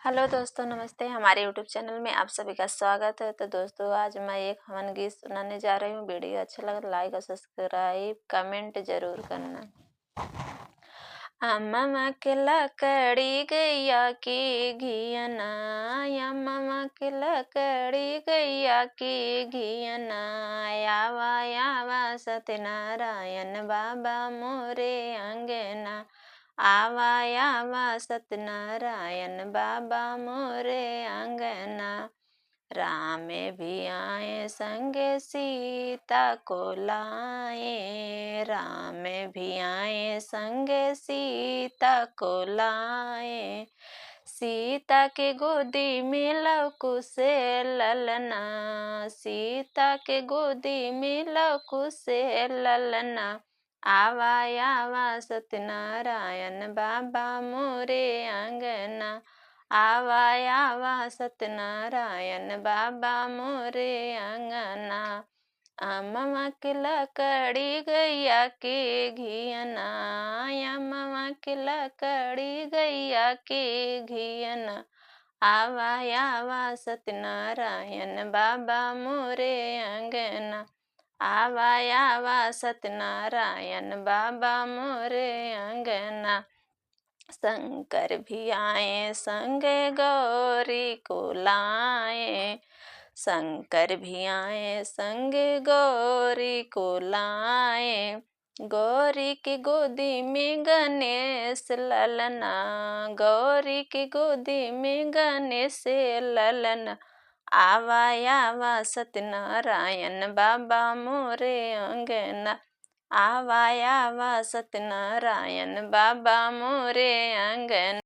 Hello दोस्तों, नमस्ते। हमारे यूट्यूब चैनल में आप सभी का स्वागत है। तो दोस्तों, आज मैं एक हवन गीत सुनाने जा रही हूँ। वीडियो अच्छा लगा तो लाइक और सब्सक्राइब कमेंट जरूर करना। अम्मा के लकड़ी गैया की घियना, अम्मा के लकड़ी गैया की घियना, आवा आवा सत्यनारायण बाबा मोरे अंगना, आवा आवा सत्यनारायण बाबा मोरे अंगना। राम भी आए संगे सीता को लाए, राम भी आए संगे सीता को लाए, सीता के गोदी में लवकु से ललना, सीता के गोदी में लवकु से ललना, आवा आवा सत्यनारायण बाबा मोरे अंगना, आवा आवा सत्यनारायण बाबा मोरे अंगना। अम्मा के लकड़ी गैया के घियना, अम्मा के लकड़ी गैया के घियना, आवा आवा सत्यनारायण बाबा मोरे अंगना, आवा आवा सत्यनारायण बाबा मोरे अंगना। शंकर भी आए संगे गौरी को लाए, शंकर भी आए संगे गौरी को लाए, गौरी की गोदी में गणेश ललना, गौरी की गोदी में गणेश ललना, आवा आवा सत्यनारायण बाबा मोरे अंगना, आवा आवा सत्यनारायण बाबा मोरे अंगना।